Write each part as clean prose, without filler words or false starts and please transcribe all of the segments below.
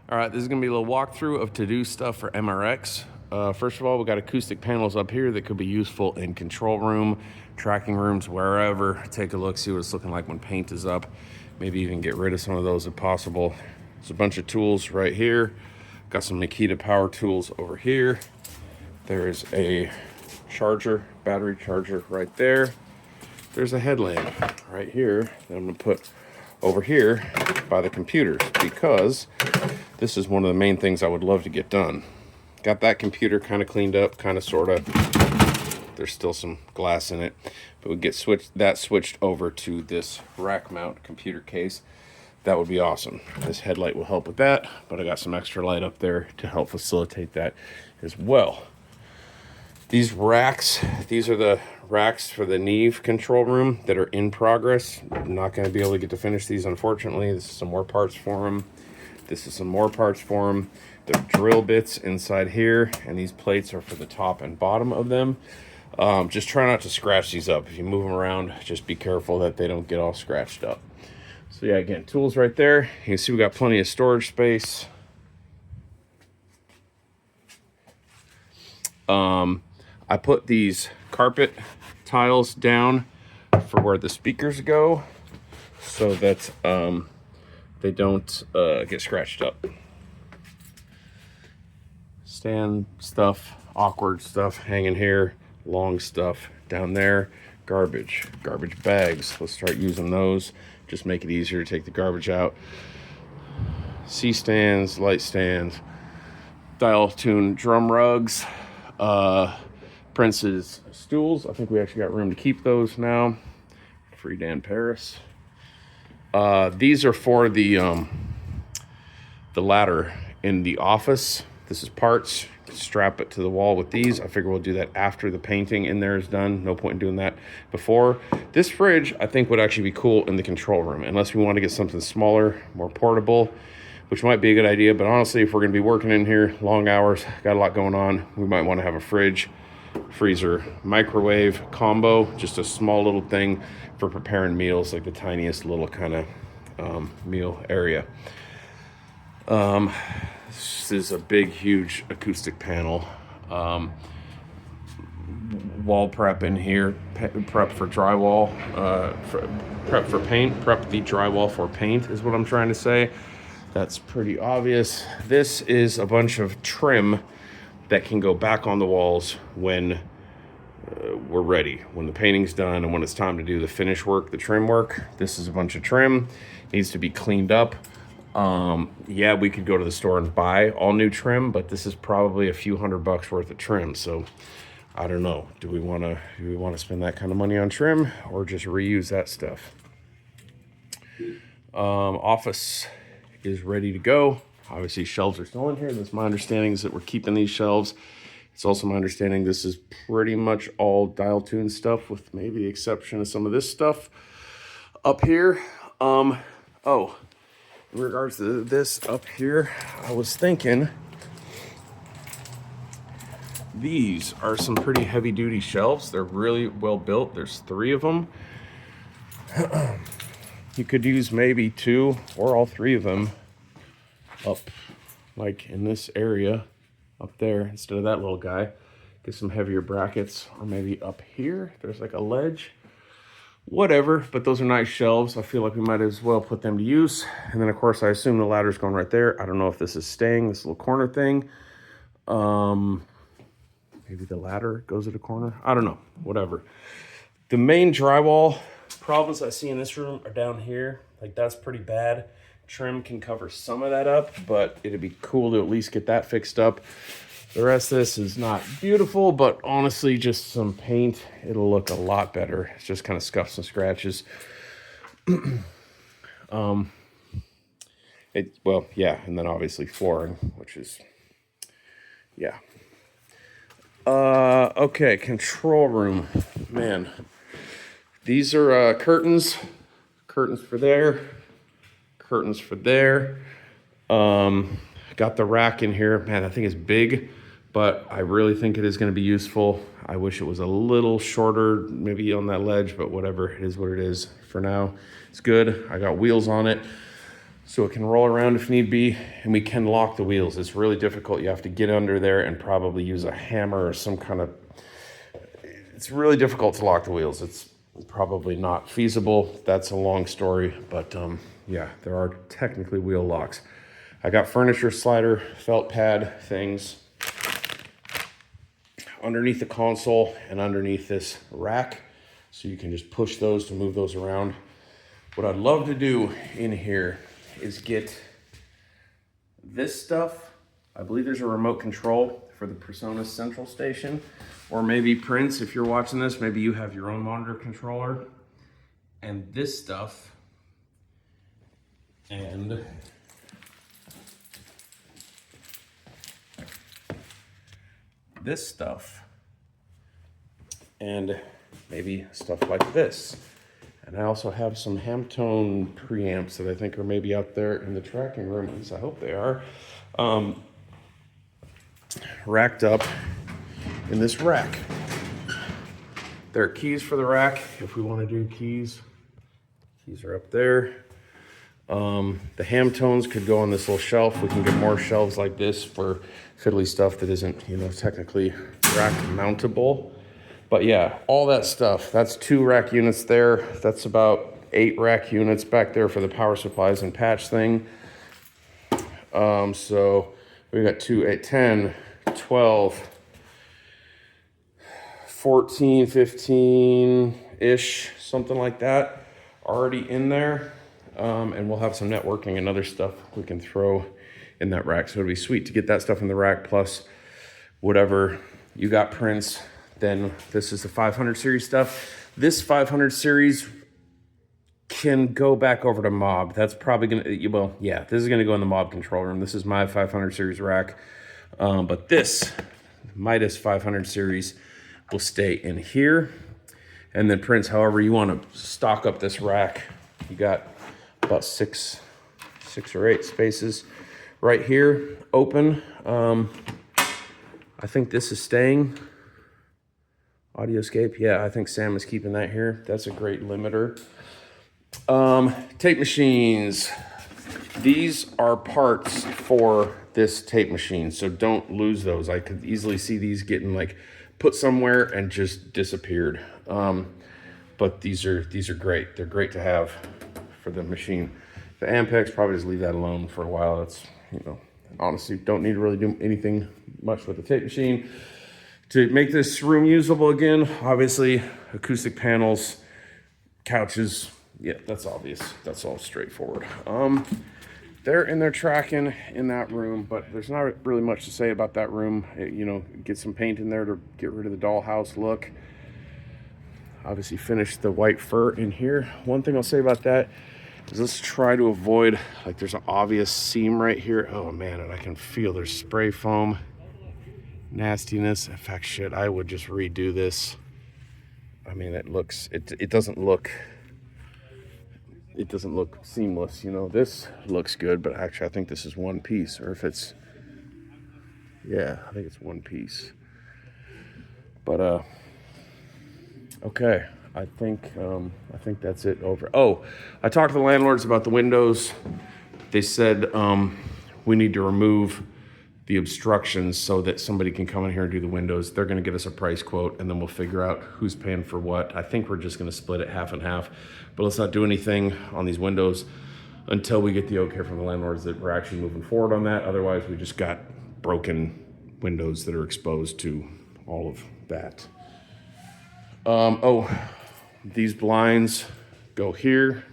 All right, this is gonna be a little walkthrough of to-do stuff for MRX. First of all, we got acoustic panels up here that could be useful in control room, tracking rooms, wherever. Take a look, see what it's looking like when paint is up. Maybe even get rid of some of those if possible. There's a bunch of tools right here. Got some Makita power tools over here. There's a charger, battery charger right there. There's a headlamp right here that I'm gonna put over here by the computers because this is one of the main things I would love to get done. Got that computer kind of cleaned up, kind of, sort of. There's still some glass in it, but we get switched over to this rack mount computer case. That would be awesome. This headlight will help with that, but I got some extra light up there to help facilitate that as well. These racks, these are the racks for the Neve control room that are in progress. I'm not going to be able to get to finish these, unfortunately. This is some more parts for them. This is some more parts for them. There are drill bits inside here, and these plates are for the top and bottom of them. Just try not to scratch these up. If you move them around, just be careful that they don't get all scratched up. So yeah, again, tools right there. You can see we got plenty of storage space. I put these carpet tiles down for where the speakers go so that they don't get scratched up. Stand stuff, awkward stuff hanging here, long stuff down there, garbage bags. Let's start using those. Just make it easier to take the garbage out. C-stands, light stands, dial tune drum rugs, Prince's stools. I think we actually got room to keep those now. Free Dan Paris. These are for the ladder in the office. This is parts. Strap it to the wall with these. I figure we'll do that after the painting in there is done. No point in doing that before. This fridge, I think, would actually be cool in the control room, unless we want to get something smaller, more portable, which might be a good idea. But honestly, if we're going to be working in here long hours, got a lot going on, we might want to have a fridge, freezer, microwave combo, just a small little thing for preparing meals, like the tiniest little kind of meal area. This is a big, huge acoustic panel. Wall prep in here, prep for drywall, prep for paint, prep the drywall for paint is what I'm trying to say. That's pretty obvious. This is a bunch of trim that can go back on the walls when we're ready, when the painting's done and when it's time to do the finish work, the trim work. This is a bunch of trim, needs to be cleaned up. Yeah, we could go to the store and buy all new trim, but this is probably a few $100 worth of trim. So I don't know. Do we want to spend that kind of money on trim or just reuse that stuff? Office is ready to go. Obviously shelves are still in here. That's my understanding, is that we're keeping these shelves. It's also my understanding this is pretty much all dial tune stuff, with maybe the exception of some of this stuff up here. In regards to this up here, I was thinking these are some pretty heavy duty shelves. They're really well built. There's 3 of them. You could use maybe 2 or all 3 of them up, like in this area up there, instead of that little guy. Get some heavier brackets, or maybe up here there's like a ledge, whatever. But those are nice shelves. I feel like we might as well put them to use. And then of course I assume the ladder's going right there. I don't know if this is staying, this little corner thing. Maybe the ladder goes at a corner, I don't know, whatever. The main drywall problems I see in this room are down here. Like, that's pretty bad. Trim can cover some of that up, but it'd be cool to at least get that fixed up. The rest of this is not beautiful, but honestly, just some paint, it'll look a lot better. It's just kind of scuffs and scratches. Well, yeah, and then obviously flooring, which is, yeah. Okay, control room, man. These are curtains for there, curtains for there. Got the rack in here. Man, that thing is big, but I really think it is going to be useful. I wish it was a little shorter, maybe on that ledge, but whatever, it is what it is. For now, it's good. I got wheels on it. so it can roll around if need be, and we can lock the wheels. It's really difficult. You have to get under there and probably use a hammer or some kind of, it's really difficult to lock the wheels. It's probably not feasible. That's a long story, but yeah, there are technically wheel locks. I got furniture slider, felt pad things underneath the console and underneath this rack, so you can just push those to move those around. What I'd love to do in here is get this stuff. I believe there's a remote control for the PreSonus Central Station, or maybe Prince, if you're watching this, maybe you have your own monitor controller. And this stuff, and this stuff, and maybe stuff like this. And I also have some Hamtone preamps that I think are maybe out there in the tracking room, at least I hope they are, racked up in this rack. There are keys for the rack if we want to do keys. Keys are up there. The Hamtones could go on this little shelf. We can get more shelves like this for fiddly stuff that isn't, you know, technically rack mountable. But yeah, all that stuff. That's 2 rack units there. That's about 8 rack units back there for the power supplies and patch thing. So we got 2, 8, 10, 12, 14, 15-ish, something like that, already in there. And we'll have some networking and other stuff we can throw in that rack. So it'd be sweet to get that stuff in the rack, plus whatever you got, Prince. Then this is the 500 series stuff. This 500 series can go back over to Mob. That's probably gonna, well, yeah, this is gonna go in the Mob control room. This is my 500 series rack. But this Midas 500 series will stay in here. And then Prince, however you wanna stock up this rack, you got about six or 8 spaces right here, open. I think this is staying. Audioscape, yeah, I think Sam is keeping that here. That's a great limiter. Tape machines. These are parts for this tape machine, so don't lose those. I could easily see these getting like put somewhere and just disappeared. But these are great. They're great to have for the machine. The Ampex, probably just leave that alone for a while. That's, you know, honestly, don't need to really do anything much with the tape machine. To make this room usable again, obviously, acoustic panels, couches, yeah, that's obvious. That's all straightforward. They're in there tracking in that room, but there's not really much to say about that room. You know, get some paint in there to get rid of the dollhouse look. Obviously finish the white fur in here. One thing I'll say about that is let's try to avoid, like there's an obvious seam right here. Oh man, and I can feel there's spray foam. Nastiness. In fact, shit, I would just redo this. I mean, it doesn't look seamless, you know. This looks good, but actually I think this is one piece, or if it's, yeah, I think it's one piece. But okay, I think that's it over. Oh, I talked to the landlords about the windows. They said we need to remove the obstructions so that somebody can come in here and do the windows. They're gonna get us a price quote, and then we'll figure out who's paying for what. I think we're just gonna split it half and half, but let's not do anything on these windows until we get the okay from the landlords that we're actually moving forward on that. Otherwise, we just got broken windows that are exposed to all of that. Oh, these blinds go here.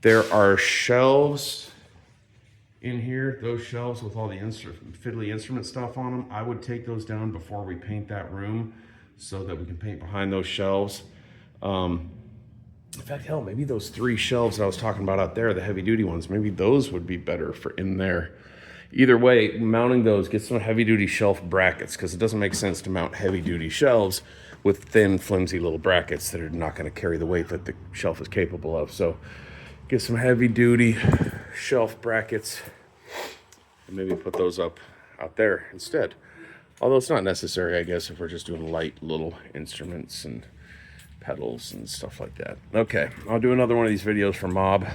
There are shelves in here, those shelves with all the fiddly instrument stuff on them. I would take those down before we paint that room so that we can paint behind those shelves. In fact, hell, maybe those 3 shelves that I was talking about out there, the heavy duty ones, maybe those would be better for in there. Either way, mounting those, get some heavy duty shelf brackets, because it doesn't make sense to mount heavy duty shelves with thin, flimsy little brackets that are not going to carry the weight that the shelf is capable of. So get some heavy duty shelf brackets and maybe put those up out there instead. Although it's not necessary, I guess, if we're just doing light little instruments and pedals and stuff like that. Okay, I'll do another one of these videos for Mob.